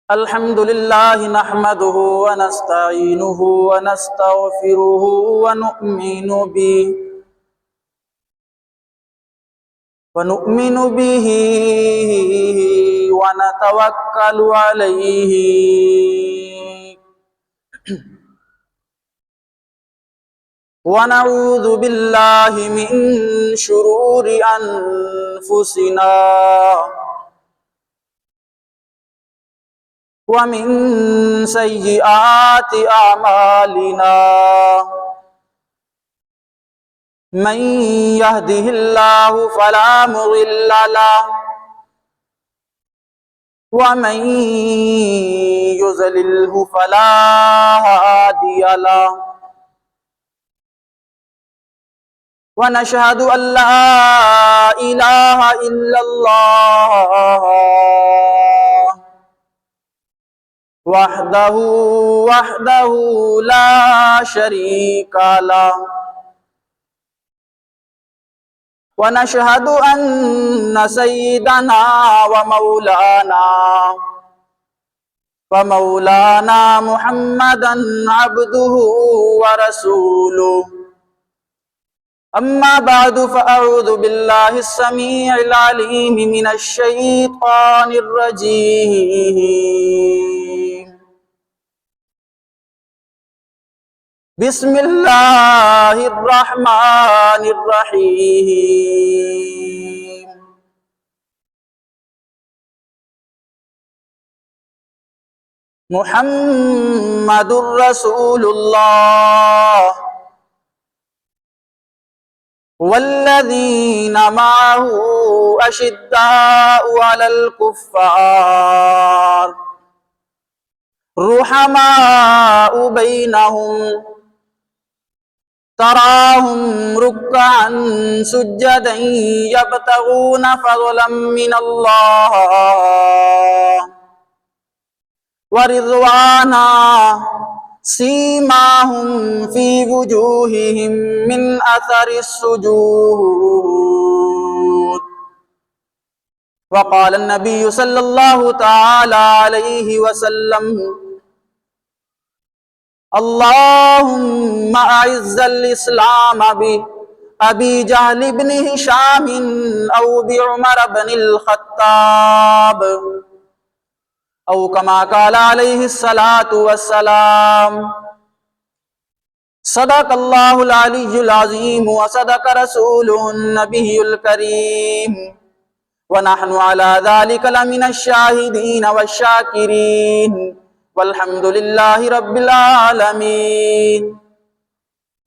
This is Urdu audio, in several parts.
الحمد لله نحمده ونستعينه ونستغفره ونؤمن به ونتوكل عليه ونعوذ بالله من شرور أنفسنا ومن سيئات أعمالنا من يهده الله فلا مضل له ومن يضلله فلا هادي له ونشهد أن لا إله إلا الله وحده لا شريك له ونشهد أن سيدنا ومولانا محمدا عبده ورسوله أما بعد فأعوذ بالله السميع العليم من الشيطان الرجيم بسم الله الرحمن الرحيم محمد رسول الله والذين معه أشداء على الكفار رحماء بينهم تراهم ركعا سجدا يبتغون فضلا من الله ورضوانا سيماهم في وجوههم من أثر السجود وقال النبي صلى الله تعالى عليه وسلم اللهم أعز الإسلام بأبي جهل بن هشام أو بعمر بن الخطاب أو كما قال عليه الصلاة والسلام صدق الله العلي العظيم وصدق رسوله النبي الكريم ونحن على ذلك لمن الشاهدين والشاكرين والحمد لله رب العالمين.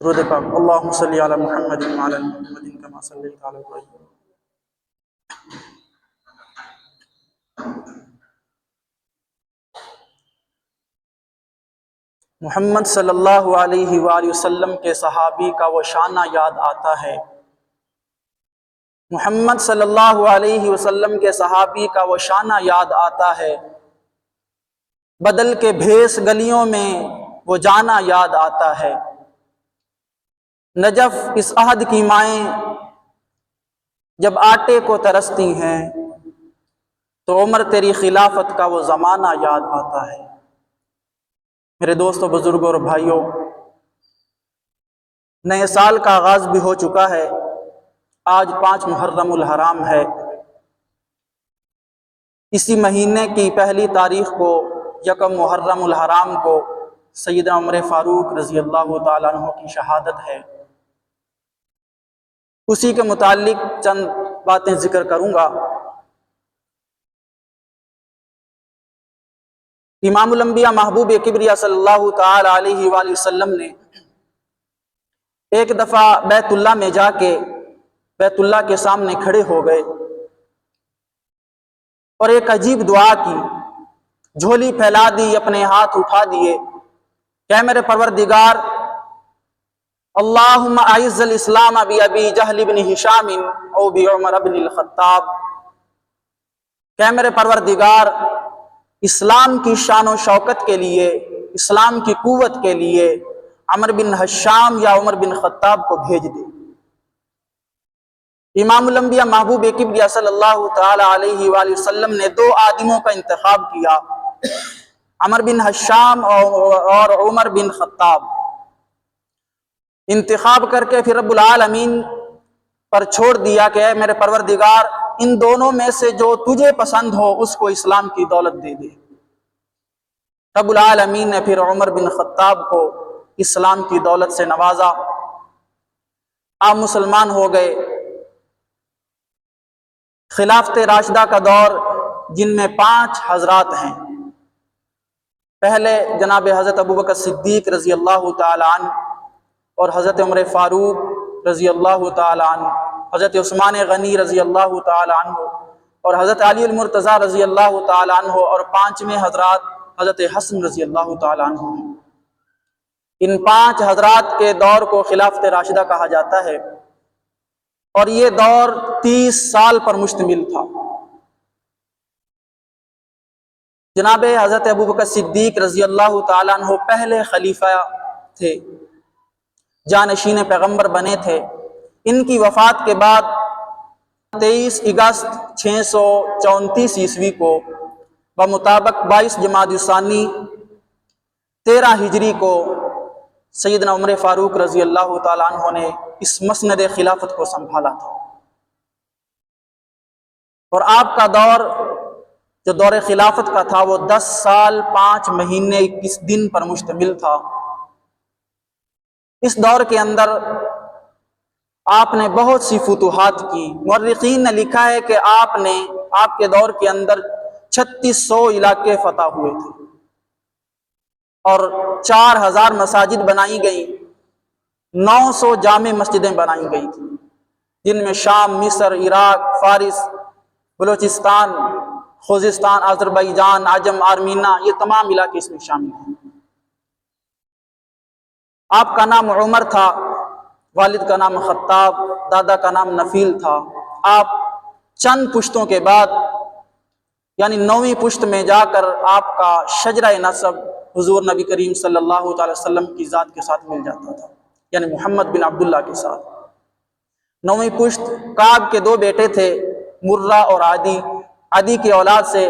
درود پاک. اللهم صل على محمد وعلى محمد كما صليت على ابراهيم. محمد صلی اللہ علیہ وآلہ وسلم کے صحابی کا وہ شانہ یاد آتا ہے. محمد صلی اللہ علیہ وسلم کے صحابی کا وہ شانہ یاد آتا ہے. بدل کے بھیس گلیوں میں وہ جانا یاد آتا ہے. نجف اس عہد کی مائیں جب آٹے کو ترستی ہیں تو عمر تیری خلافت کا وہ زمانہ یاد آتا ہے. میرے دوستوں، بزرگوں اور بھائیوں، نئے سال کا آغاز بھی ہو چکا ہے. آج 5 محرم الحرام ہے. اسی مہینے کی پہلی تاریخ کو، یکم محرم الحرام کو، سیدنا عمر فاروق رضی اللہ تعالیٰ عنہ کی شہادت ہے. اسی کے متعلق چند باتیں ذکر کروں گا. امام الانبیاء محبوب کبریا صلی اللہ تعالی علیہ وآلہ وسلم نے ایک دفعہ بیت اللہ میں جا کے بیت اللہ کے سامنے کھڑے ہو گئے اور ایک عجیب دعا کی. جھولی پھیلا دی، اپنے ہاتھ اٹھا دیے کہ میرے پروردگار، اللہم اعز الاسلام بابی جہل بن ہشام او بعمر بن الخطاب. کہ میرے پروردگار، اسلام کی شان و شوکت کے لیے، اسلام کی قوت کے لیے عمر بن ہشام یا عمر بن خطاب کو بھیج دے. امام الانبیاء محبوب کبریا صلی اللہ تعالی علیہ وآلہ وسلم نے 2 آدموں کا انتخاب کیا. عمر بن حشام اور عمر بن خطاب انتخاب کر کے پھر رب العالمین پر چھوڑ دیا کہ اے میرے پروردگار ان دونوں میں سے جو تجھے پسند ہو اس کو اسلام کی دولت دے دے۔ رب العالمین نے پھر عمر بن خطاب کو اسلام کی دولت سے نوازا، آپ مسلمان ہو گئے۔ خلافت راشدہ کا دور جن میں 5 حضرات ہیں، پہلے جناب حضرت ابوبکر صدیق رضی اللہ تعالی عنہ اور حضرت عمر فاروق رضی اللہ تعالی عنہ، حضرت عثمان غنی رضی اللہ تعالی عنہ اور حضرت علی المرتضیٰ رضی اللہ تعالی عنہ، اور 5ویں حضرات حضرت حسن رضی اللہ تعالی عنہ ہیں۔ ان 5 حضرات کے دور کو خلافت راشدہ کہا جاتا ہے، اور یہ دور 30 سال پر مشتمل تھا۔ جناب حضرت ابوبکر صدیق رضی اللہ تعالیٰ عنہ پہلے خلیفہ تھے، جانشین پیغمبر بنے تھے۔ ان کی وفات کے بعد 23 اگست 634 عیسوی کو بمطابق 22 جمادی الثانی 13 ہجری کو سیدنا عمر فاروق رضی اللہ تعالیٰ عنہ نے اس مسند خلافت کو سنبھالا تھا، اور آپ کا دور جو دور خلافت کا تھا وہ 10 سال 5 مہینے 21 دن پر مشتمل تھا۔ اس دور کے اندر آپ نے بہت سی فتوحات کی۔ مورخین نے لکھا ہے کہ آپ کے دور کے اندر 3600 علاقے فتح ہوئے تھے، اور 4000 مساجد بنائی گئیں، 900 جامع مسجدیں بنائی گئی تھیں، جن میں شام، مصر، عراق، فارس، بلوچستان، خوزستان، آذربائیجان، عجم، آرمینا، یہ تمام علاقے اس میں شامل ہیں۔ آپ کا نام عمر تھا، والد کا نام خطاب، دادا کا نام نفیل تھا۔ آپ چند پشتوں کے بعد یعنی 9ویں پشت میں جا کر آپ کا شجرہ نسب حضور نبی کریم صلی اللہ تعالی وسلم کی ذات کے ساتھ مل جاتا تھا، یعنی محمد بن عبداللہ کے ساتھ۔ 9ویں پشت کعب کے 2 بیٹے تھے، مرہ اور عدی۔ عدی کی اولاد سے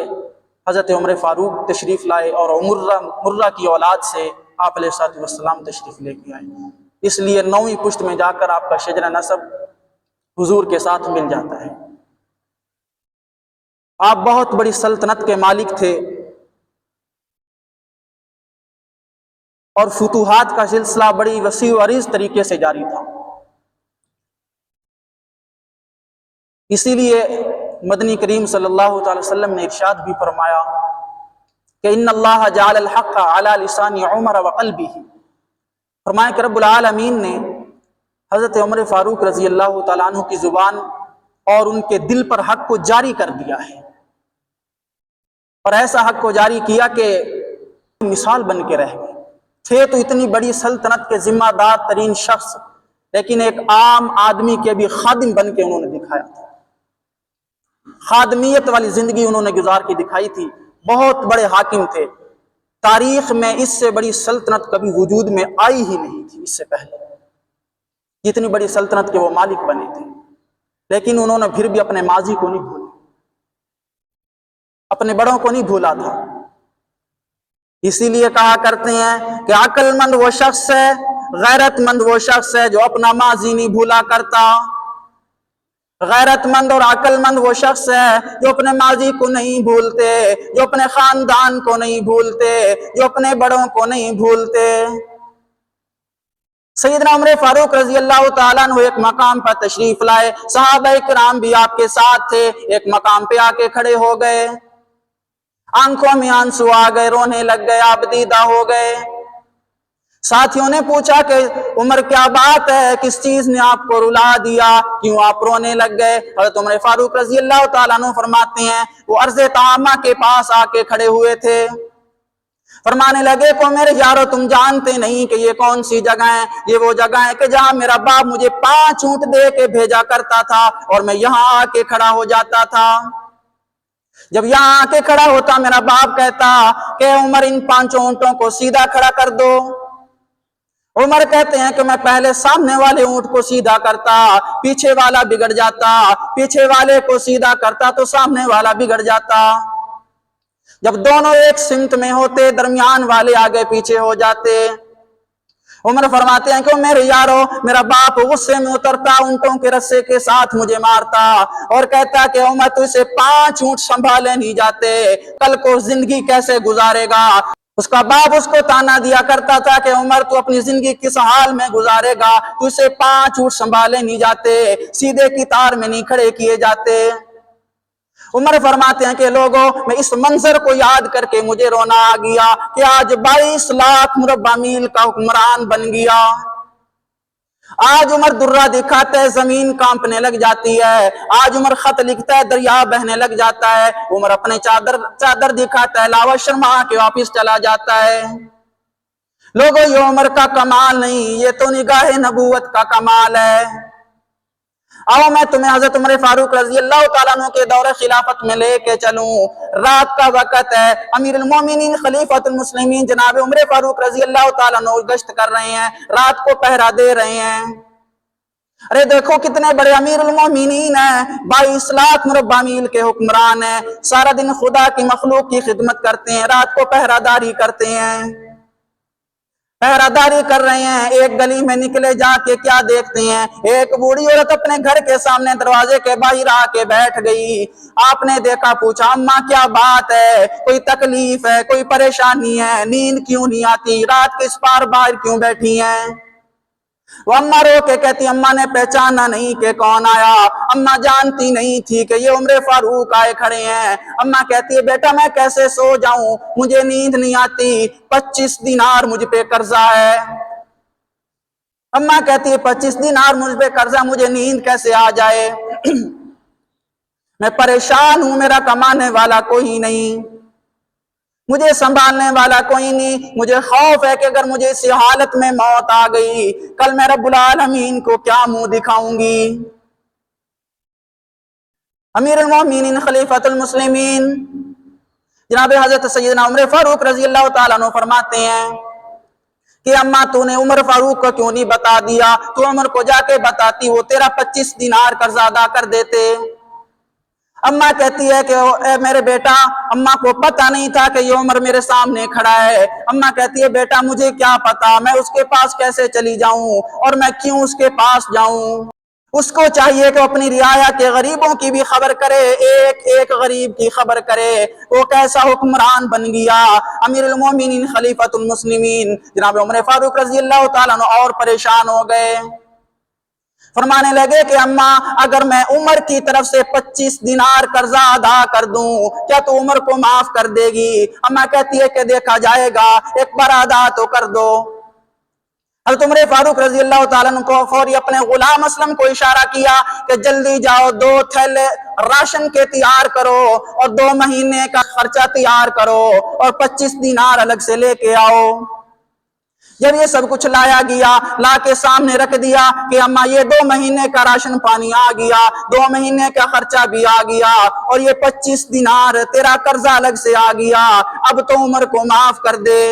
حضرت عمر فاروق تشریف لائے، اور مرہ کی اولاد سے آپ علیہ السلام تشریف لے کے آئے۔ اس لیے 9ویں پشت میں جا کر آپ کا شجرہ نسب حضور کے ساتھ مل جاتا ہے۔ آپ بہت بڑی سلطنت کے مالک تھے، اور فتوحات کا سلسلہ بڑی وسیع و عریض طریقے سے جاری تھا۔ اسی لیے مدنی کریم صلی اللہ تعالی وسلم نے ارشاد بھی فرمایا کہ ان اللہ جعل الحق علی لسان عمر وقلبہ، فرمایا کہ رب العالمین نے حضرت عمر فاروق رضی اللہ تعالیٰ عنہ کی زبان اور ان کے دل پر حق کو جاری کر دیا ہے، اور ایسا حق کو جاری کیا کہ مثال بن کے رہ گئے تھے۔ تو اتنی بڑی سلطنت کے ذمہ دار ترین شخص، لیکن ایک عام آدمی کے بھی خادم بن کے انہوں نے دکھایا تھا۔ خادمیت والی زندگی انہوں نے گزار کے دکھائی تھی۔ بہت بڑے حاکم تھے، تاریخ میں اس سے بڑی سلطنت کبھی وجود میں آئی ہی نہیں تھی اس سے پہلے، جتنی بڑی سلطنت کے وہ مالک بنے تھے۔ لیکن انہوں نے پھر بھی اپنے ماضی کو نہیں بھولا، اپنے بڑوں کو نہیں بھولا تھا۔ اسی لیے کہا کرتے ہیں کہ عقل مند وہ شخص ہے، غیرت مند وہ شخص ہے جو اپنا ماضی نہیں بھولا کرتا۔ غیرت مند اور عقل مند وہ شخص ہے جو اپنے ماضی کو نہیں بھولتے، جو اپنے خاندان کو نہیں بھولتے، جو اپنے بڑوں کو نہیں بھولتے۔ سیدنا عمر فاروق رضی اللہ تعالیٰ عنہ ایک مقام پر تشریف لائے، صحابہ کرام بھی آپ کے ساتھ تھے۔ ایک مقام پہ آ کے کھڑے ہو گئے، آنکھوں میں آنسو آ گئے، رونے لگ گئے، آپ دیدہ ہو گئے۔ ساتھیوں نے پوچھا کہ عمر کیا بات ہے، کس چیز نے آپ کو رلا دیا، کیوں آپ رونے لگ گئے؟ حضرت عمر فاروق رضی اللہ تعالیٰ عنہ فرماتے ہیں وہ عرض طعامہ کے پاس آ کے کھڑے ہوئے تھے، فرمانے لگے کہ میرے یارو تم جانتے نہیں کہ یہ کون سی جگہ ہے؟ یہ وہ جگہ ہے کہ جہاں میرا باپ مجھے 5 اونٹ دے کے بھیجا کرتا تھا، اور میں یہاں آ کے کھڑا ہو جاتا تھا۔ جب یہاں آ کے کھڑا ہوتا میرا باپ کہتا کہ عمر ان 5 اونٹوں کو سیدھا کھڑا کر دو۔ عمر کہتے ہیں کہ میں پہلے سامنے والے اونٹ کو سیدھا کرتا، پیچھے والا بگڑ جاتا، پیچھے والے کو سیدھا کرتا تو سامنے والا بگڑ جاتا۔ جب دونوں ایک سمت میں ہوتے درمیان والے آگے پیچھے ہو جاتے۔ عمر فرماتے ہیں کہ میرے یارو، میرا باپ غصے میں اترتا، اونٹوں کے رسے کے ساتھ مجھے مارتا اور کہتا کہ عمر تو اسے 5 اونٹ سنبھالے نہیں جاتے، کل کو زندگی کیسے گزارے گا۔ اس کا باپ اس کو تانا دیا کرتا تھا کہ عمر تو اپنی زندگی کس حال میں گزارے گا، تو اسے 5 اونٹ سنبھالے نہیں جاتے، سیدھے قطار میں نہیں کھڑے کیے جاتے۔ عمر فرماتے ہیں کہ لوگوں، میں اس منظر کو یاد کر کے مجھے رونا آ گیا کہ آج 22 لاکھ مربع میل کا حکمران بن گیا۔ آج عمر درہ دکھاتا ہے، زمین کانپنے لگ جاتی ہے۔ آج عمر خط لکھتا ہے، دریا بہنے لگ جاتا ہے۔ عمر اپنے چادر دکھاتا ہے، لاوا شرما کے واپس چلا جاتا ہے۔ لوگوں، یہ عمر کا کمال نہیں، یہ تو نگاہ نبوت کا کمال ہے۔ آؤ میں تمہیں حضرت عمر فاروق رضی اللہ تعالیٰ عنہ کے دور خلافت میں لے کے چلوں۔ رات کا وقت ہے، امیر المومنین خلیفۃ المسلمین جناب عمر فاروق رضی اللہ تعالیٰ عنہ گشت کر رہے ہیں، رات کو پہرا دے رہے ہیں۔ ارے دیکھو کتنے بڑے امیر المومنین ہیں، 22 لاکھ مربع میل کے حکمران ہیں، سارا دن خدا کی مخلوق کی خدمت کرتے ہیں، رات کو پہرا داری کرتے ہیں، پہرا داری کر رہے ہیں۔ ایک گلی میں نکلے، جا کے کیا دیکھتے ہیں، ایک بوڑھی عورت اپنے گھر کے سامنے دروازے کے باہر آ کے بیٹھ گئی۔ آپ نے دیکھا، پوچھا اماں کیا بات ہے، کوئی تکلیف ہے، کوئی پریشانی ہے، نیند کیوں نہیں آتی، رات کے اس پار باہر کیوں بیٹھی ہیں؟ وہ اماں رو کے کہتی، اماں نے پہچانا نہیں کہ کون آیا، اماں جانتی نہیں تھی کہ یہ عمر فاروق آئے کھڑے ہیں۔ اماں کہتی ہے بیٹا میں کیسے سو جاؤں، مجھے نیند نہیں آتی، 25 دینار مجھ پہ قرضہ ہے۔ اماں کہتی ہے 25 دینار مجھ پہ قرضہ، مجھے نیند کیسے آ جائے، میں پریشان ہوں، میرا کمانے والا کوئی نہیں، مجھے سنبھالنے والا کوئی نہیں، مجھے خوف ہے کہ اگر مجھے اسی حالت میں موت آ گئی، کل میں رب العالمین کو کیا منہ دکھاؤں گی۔ امیر المومنین خلیفۃ المسلمین جناب حضرت سیدنا عمر فاروق رضی اللہ تعالیٰ عنہ فرماتے ہیں کہ اماں تو نے عمر فاروق کو کیوں نہیں بتا دیا، تو عمر کو جا کے بتاتی، وہ تیرا 25 دینار قرضہ ادا کر دیتے۔ اماں کہتی ہے کہ اے میرے بیٹا، اماں کو پتہ نہیں تھا کہ یہ عمر میرے سامنے کھڑا ہے۔ اماں کہتی ہے بیٹا مجھے کیا پتا، میں اس کے پاس کیسے چلی جاؤں اور میں کیوں اس کے پاس جاؤں۔ اس کو چاہیے کہ اپنی رعایا کے غریبوں کی بھی خبر کرے، ایک ایک غریب کی خبر کرے۔ وہ کیسا حکمران بن گیا، امیر المومنین خلیفۃ المسلمین جناب عمر فاروق رضی اللہ تعالیٰ عنہ اور پریشان ہو گئے۔ فرمانے لگے کہ اماں اگر میں عمر کی طرف سے 25 دینار قرضہ ادا کر دوں، کیا تو عمر کو معاف کر دے گی؟ اماں کہتی ہے کہ دیکھا جائے گا، ایک بار ادا تو کر دو۔ حضرت عمر فاروق رضی اللہ تعالیٰ عنہ کو فوری اپنے غلام اسلم کو اشارہ کیا کہ جلدی جاؤ، 2 تھیلے راشن کے تیار کرو اور 2 مہینے کا خرچہ تیار کرو اور 25 دینار الگ سے لے کے آؤ۔ جب یہ سب کچھ لایا گیا، لا کے سامنے رکھ دیا کہ اماں یہ 2 مہینے کا راشن پانی آ گیا، 2 مہینے کا خرچہ بھی آ گیا اور یہ 25 دینار تیرا قرضہ الگ سے آ گیا، اب تو عمر کو معاف کر دے۔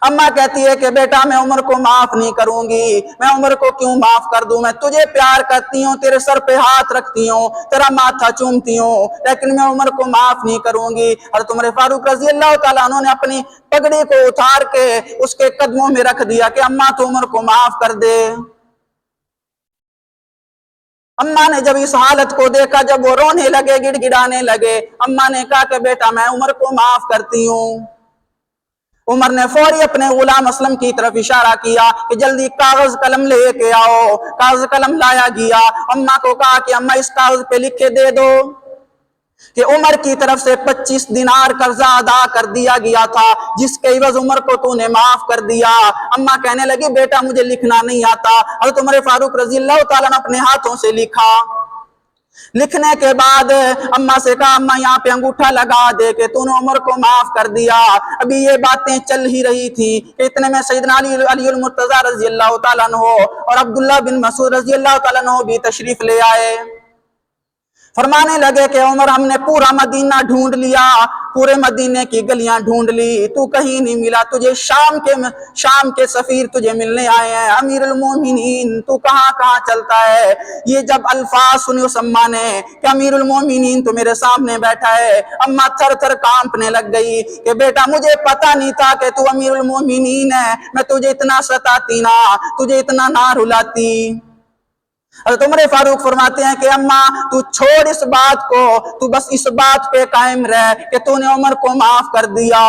اماں کہتی ہے کہ بیٹا میں عمر کو معاف نہیں کروں گی، میں عمر کو کیوں معاف کر دوں، میں تجھے پیار کرتی ہوں، تیرے سر پہ ہاتھ رکھتی ہوں، تیرا ماتھا چومتی ہوں، لیکن میں عمر کو معاف نہیں کروں گی۔ حضرت عمر فاروق رضی اللہ تعالیٰ عنہ نے اپنی پگڑی کو اتار کے اس کے قدموں میں رکھ دیا کہ اماں تو عمر کو معاف کر دے۔ اماں نے جب اس حالت کو دیکھا، جب وہ رونے لگے، گڑ گڑانے لگے، اماں نے کہا کہ بیٹا میں عمر کو معاف کرتی ہوں۔ عمر نے فوری اپنے غلام اسلم کی طرف اشارہ کیا کہ جلدی کاغذ قلم لے کے آؤ۔ کاغذ قلم لایا گیا، اماں کو کہا کہ اماں اس کاغذ پہ لکھ کے دے دو کہ عمر کی طرف سے 25 دینار قرضہ ادا کر دیا گیا تھا، جس کے عوض عمر کو تو نے معاف کر دیا۔ اماں کہنے لگی بیٹا مجھے لکھنا نہیں آتا۔ حضرت عمر فاروق رضی اللہ تعالیٰ نے اپنے ہاتھوں سے لکھا۔ لکھنے کے بعد اماں سے کہا اماں یہاں پہ انگوٹھا لگا دے کہ تو نے عمر کو معاف کر دیا۔ ابھی یہ باتیں چل ہی رہی تھی کہ اتنے میں سیدنا علی المرتضیٰ رضی اللہ تعالیٰ عنہ اور عبداللہ بن مسعود رضی اللہ تعالیٰ عنہ بھی تشریف لے آئے۔ فرمانے لگے کہ عمر ہم نے پورا مدینہ ڈھونڈ لیا، پورے مدینے کی گلیاں ڈھونڈ لی، تو کہیں نہیں ملا، تجھے شام کے سفیر تجھے ملنے آئے ہیں، امیر المومنین تو کہاں کہاں چلتا ہے۔ یہ جب الفاظ سنے اس اماں نے کہ امیر المومنین تو میرے سامنے بیٹھا ہے، اماں تھر تھر کانپنے لگ گئی کہ بیٹا مجھے پتا نہیں تھا کہ تو امیر المومنین ہے، میں تجھے اتنا ستاتی نہ، تجھے اتنا نہ رلاتی۔ حضرت عمر فاروق فرماتے ہیں کہ اماں تو چھوڑ اس بات کو، تو بس اس بات پہ قائم رہ کہ تو نے عمر کو معاف کر دیا۔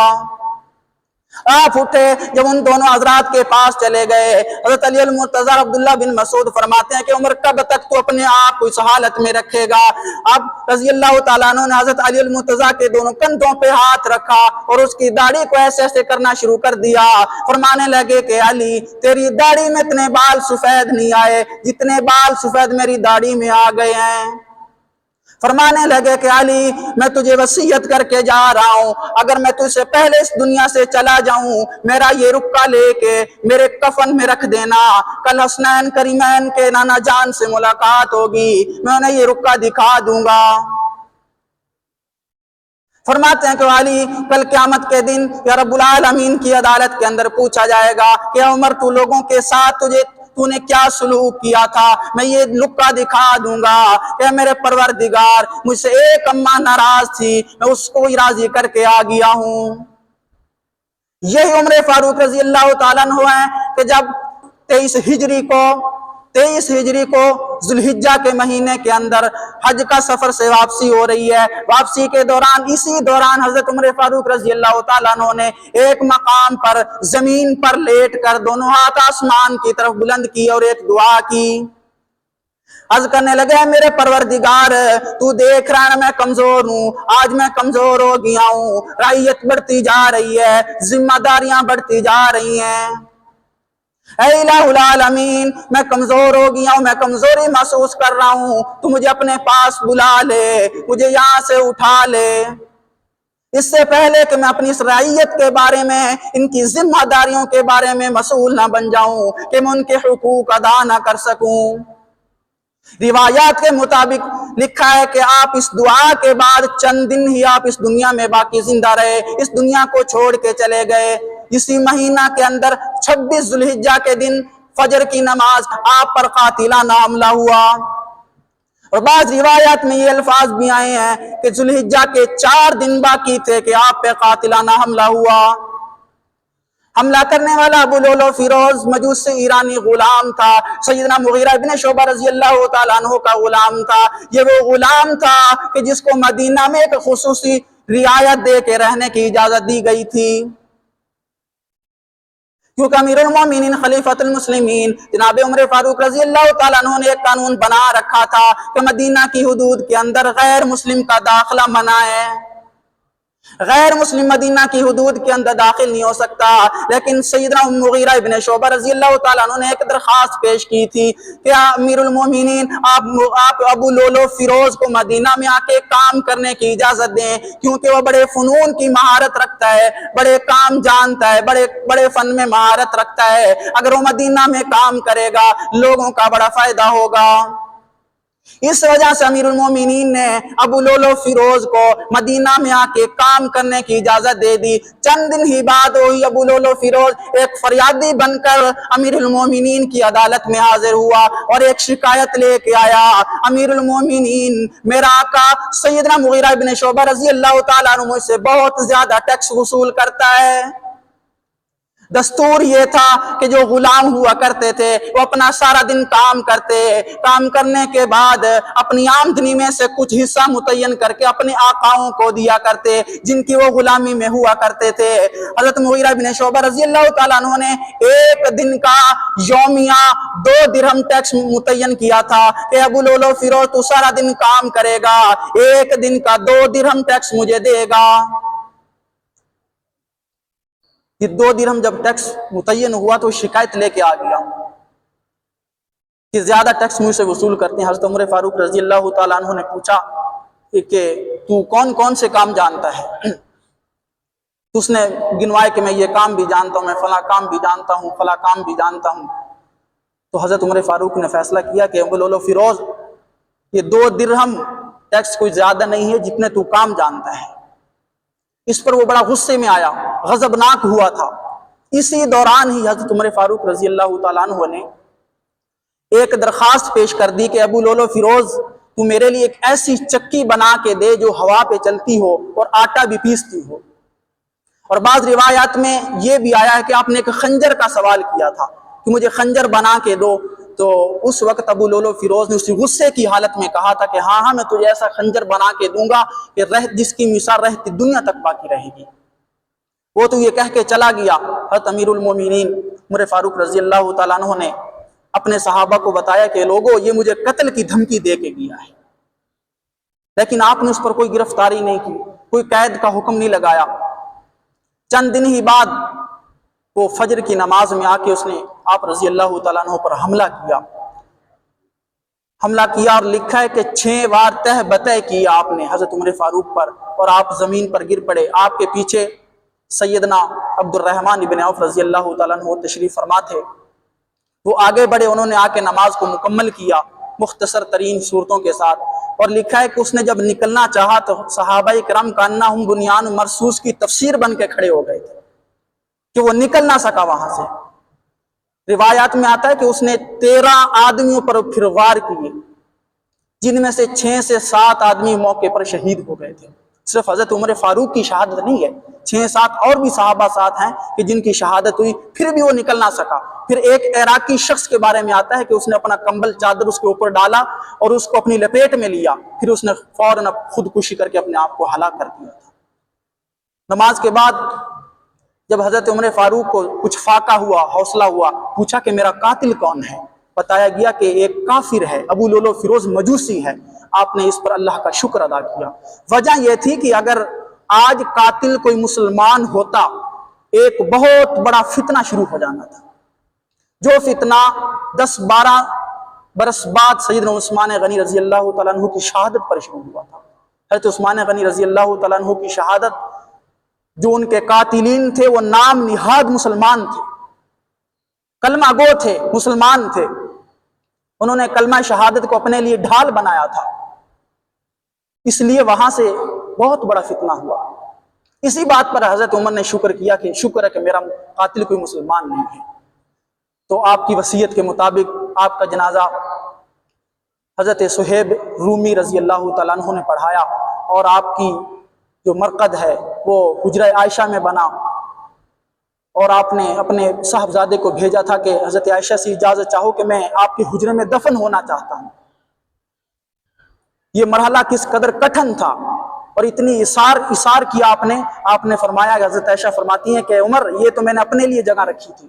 آپ اٹھے، جب ان دونوں حضرات کے پاس چلے گئے، حضرت علی المرتضی عبداللہ بن مسعود فرماتے ہیں کہ عمر کب تک تو اپنے آپ کو اس حالت میں رکھے گا۔ اب رضی اللہ تعالیٰ عنہ نے حضرت علی المرتضی کے دونوں کندھوں پہ ہاتھ رکھا اور اس کی داڑھی کو ایسے ایسے کرنا شروع کر دیا، فرمانے لگے کہ علی تیری داڑھی میں اتنے بال سفید نہیں آئے جتنے بال سفید میری داڑھی میں آ گئے ہیں۔ فرمانے لگے کہ علی میں تجھے وصیت کر کے جا رہا ہوں، اگر میں تجھ سے پہلے اس دنیا سے چلا جاؤں میرا یہ رکا لے کے میرے کفن میں رکھ دینا، کل حسنین کریمین کے نانا جان سے ملاقات ہوگی، میں انہیں یہ رکا دکھا دوں گا۔ فرماتے ہیں کہ علی کل قیامت کے دن یا رب العالمین کی عدالت کے اندر پوچھا جائے گا کہ عمر تو لوگوں کے ساتھ تو نے کیا سلوک کیا تھا، میں یہ لکہ دکھا دوں گا کہ میرے پروردگار مجھ سے ایک اماں ناراض تھی، میں اس کو راضی کر کے آ گیا ہوں۔ یہی عمر فاروق رضی اللہ تعالیٰ عنہ ہیں کہ جب 23 ہجری کو ذوالحجہ کے مہینے کے اندر حج کا سفر سے واپسی ہو رہی ہے، واپسی کے دوران اسی دوران حضرت عمر فاروق رضی اللہ تعالیٰ عنہ نے ایک مقام پر زمین پر لیٹ کر دونوں ہاتھ آسمان کی طرف بلند کی اور ایک دعا کی، عرض کرنے لگے میرے پروردگار تو دیکھ رہا ہے میں کمزور ہوں، آج میں کمزور ہو گیا ہوں، رعیت بڑھتی جا رہی ہے، ذمہ داریاں بڑھتی جا رہی ہیں، اے الہ العالمین میں کمزور ہو گیا ہوں، میں کمزوری محسوس کر رہا ہوں، تو مجھے اپنے پاس بلا لے، مجھے یہاں سے اٹھا لے، اس سے پہلے کہ میں اپنی اس رعیت کے بارے میں ان کی ذمہ داریوں کے بارے میں مسئول نہ بن جاؤں کہ میں ان کے حقوق ادا نہ کر سکوں۔ روایات کے مطابق لکھا ہے کہ آپ اس دعا کے بعد چند دن ہی آپ اس دنیا میں باقی زندہ رہے، اس دنیا کو چھوڑ کے چلے گئے۔ اسی مہینہ کے اندر 26 ذوالحجہ کے دن فجر کی نماز آپ پر قاتلانہ حملہ ہوا، اور بعض روایات میں یہ الفاظ بھی آئے ہیں کہ ذوالحجہ کے 4 دن باقی تھے کہ آپ پہ قاتلانہ حملہ ہوا۔ حملہ کرنے والا ابو لولو فیروز مجوسی ایرانی غلام تھا، سیدنا مغیرہ بن شعبہ رضی اللہ تعالیٰ عنہ کا غلام تھا۔ یہ وہ غلام تھا کہ جس کو مدینہ میں ایک خصوصی رعایت دے کے رہنے کی اجازت دی گئی تھی، کیونکہ امیر المومنین خلیفۃ المسلمین جناب عمر فاروق رضی اللہ تعالیٰ عنہ نے ایک قانون بنا رکھا تھا کہ مدینہ کی حدود کے اندر غیر مسلم کا داخلہ منع ہے، غیر مسلم مدینہ کی حدود کے اندر داخل نہیں ہو سکتا۔ لیکن سیدنا مغیرہ ابن شعبہ رضی اللہ تعالیٰ عنہ نے ایک درخواست پیش کی تھی کہ امیر المومنین آپ ابو لولو فیروز کو مدینہ میں آ کے کام کرنے کی اجازت دیں، کیونکہ وہ بڑے فنون کی مہارت رکھتا ہے، بڑے کام جانتا ہے، بڑے فن میں مہارت رکھتا ہے، اگر وہ مدینہ میں کام کرے گا لوگوں کا بڑا فائدہ ہوگا۔ اس وجہ سے امیر المومنین نے ابو لولو فیروز کو مدینہ میں آ کے کام کرنے کی اجازت دے دی۔ چند دن ہی بعد وہی ابو لولو فیروز ایک فریادی بن کر امیر المومنین کی عدالت میں حاضر ہوا اور ایک شکایت لے کے آیا، امیر المومنین میرا آقا سیدنا مغیرہ بن شعبہ رضی اللہ تعالیٰ عنہ مجھ سے بہت زیادہ ٹیکس وصول کرتا ہے۔ دستور یہ تھا کہ جو غلام ہوا کرتے تھے وہ اپنا سارا دن کام کرتے، کام کرنے کے بعد اپنی آمدنی میں سے کچھ حصہ متعین کر کے اپنے آقاؤں کو دیا کرتے جن کی وہ غلامی میں ہوا کرتے تھے۔ حضرت مغیرہ بن شعبہ رضی اللہ تعالیٰ عنہ نے ایک دن کا یومیہ 2 درہم ٹیکس متعین کیا تھا کہ ابو لولو فیروز تو سارا دن کام کرے گا، ایک دن کا 2 درہم ٹیکس مجھے دے گا۔ یہ 2 درہم جب ٹیکس متعین ہوا تو شکایت لے کے آ گیا کہ زیادہ ٹیکس مجھ سے وصول کرتے ہیں۔ حضرت عمر فاروق رضی اللہ تعالیٰ عنہ نے پوچھا کہ تو کون کون سے کام جانتا ہے؟ اس نے گنوائے کہ میں یہ کام بھی جانتا ہوں، میں فلاں کام بھی جانتا ہوں، فلاں کام بھی جانتا ہوں۔ تو حضرت عمر فاروق نے فیصلہ کیا کہ ابو لولو فیروز یہ 2 درہم ٹیکس کوئی زیادہ نہیں ہے جتنے تو کام جانتا ہے، اس پر وہ بڑا غصے میں آیا، غضبناک ہوا تھا۔ اسی دوران ہی حضرت عمر فاروق رضی اللہ تعالیٰ عنہ نے ایک درخواست پیش کر دی کہ ابو لولو فیروز، تو میرے لیے ایک ایسی چکی بنا کے دے جو ہوا پہ چلتی ہو اور آٹا بھی پیستی ہو۔ اور بعض روایات میں یہ بھی آیا ہے کہ آپ نے ایک خنجر کا سوال کیا تھا کہ مجھے خنجر بنا کے دو، تو اس وقت ابو لولو فیروز نے اسی غصے کی حالت میں کہا تھا کہ ہاں میں تجھے ایسا خنجر بنا کے دوں گا کہ جس کی مثال رہتی دنیا تک باقی رہے گی۔ وہ تو یہ کہہ کے چلا گیا۔ حضرت امیر المومنین عمر فاروق رضی اللہ تعالیٰ عنہ نے اپنے صحابہ کو بتایا کہ لوگوں یہ مجھے قتل کی دھمکی دے کے گیا ہے، لیکن آپ نے اس پر کوئی گرفتاری نہیں کی، کوئی قید کا حکم نہیں لگایا۔ چند دن ہی بعد وہ فجر کی نماز میں آ کے اس نے آپ رضی اللہ تعالیٰ عنہ پر حملہ کیا اور لکھا ہے کہ 6 بار تہ بتہ کیا آپ نے حضرت عمر فاروق پر، اور آپ زمین پر گر پڑے۔ آپ کے پیچھے سیدنا عبد الرحمن ابن عوف رضی اللہ تعالیٰ عنہ تشریف فرما تھے، وہ آگے بڑھے، انہوں نے آ کے نماز کو مکمل کیا مختصر ترین صورتوں کے ساتھ، اور لکھا ہے کہ اس نے جب نکلنا چاہا تو صحابہ کرام کانہم بنیان مرصوص کی تفسیر بن کے کھڑے ہو گئے تھے کہ وہ نکل نہ سکا وہاں سے۔ روایات میں آتا ہے کہ اس نے 13 آدمیوں پر پھر وار کیے، جن میں سے 6 سے 7 آدمی موقع پر شہید ہو گئے تھے۔ صرف حضرت عمر فاروق کی شہادت نہیں ہے، 6-7 اور بھی صحابہ ساتھ ہیں کہ جن کی شہادت ہوئی، پھر بھی وہ نکل نہ سکا۔ پھر ایک عراقی شخص کے بارے میں آتا ہے کہ اس نے اپنا کمبل چادر اس کے اوپر ڈالا اور اس کو اپنی لپیٹ میں لیا، پھر اس نے فوراً خودکشی کر کے اپنے آپ کو ہلاک کر دیا تھا۔ نماز کے بعد جب حضرت عمر فاروق کو کچھ فاقہ ہوا، حوصلہ ہوا، پوچھا کہ میرا قاتل کون ہے؟ بتایا گیا کہ ایک کافر ہے، ابو لولو فیروز مجوسی ہے۔ آپ نے اس پر اللہ کا شکر ادا کیا۔ وجہ یہ تھی کہ اگر آج قاتل کوئی مسلمان ہوتا، ایک بہت بڑا فتنہ شروع ہو جانا تھا، جو فتنہ 10-12 برس بعد سیدنا عثمان غنی رضی اللہ تعالیٰ عنہ کی شہادت پر شروع ہوا تھا۔ حضرت عثمان غنی رضی اللہ تعالیٰ عنہ کی شہادت، جو ان کے قاتلین تھے وہ نام نہاد مسلمان تھے، کلمہ گو تھے، مسلمان تھے، انہوں نے کلمہ شہادت کو اپنے لیے ڈھال بنایا تھا، اس لیے وہاں سے بہت بڑا فتنہ ہوا۔ اسی بات پر حضرت عمر نے شکر کیا کہ شکر ہے کہ میرا قاتل کوئی مسلمان نہیں ہے۔ تو آپ کی وصیت کے مطابق آپ کا جنازہ حضرت صہیب رومی رضی اللہ تعالیٰ عنہ نے پڑھایا، اور آپ کی جو مرقد ہے وہ حجرہ عائشہ میں بنا، اور آپ نے اپنے صاحبزادے کو بھیجا تھا کہ حضرت عائشہ سے اجازت چاہو کہ میں آپ کے حجرے میں دفن ہونا چاہتا ہوں۔ یہ مرحلہ کس قدر کٹھن تھا اور اتنی اثار کیا آپ نے فرمایا کہ حضرت عائشہ فرماتی ہیں کہ عمر یہ تو میں نے اپنے لیے جگہ رکھی تھی،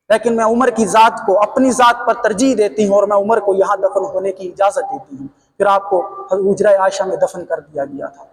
لیکن میں عمر کی ذات کو اپنی ذات پر ترجیح دیتی ہوں اور میں عمر کو یہاں دفن ہونے کی اجازت دیتی ہوں۔ پھر آپ کو حجرہ عائشہ میں دفن کر دیا گیا تھا۔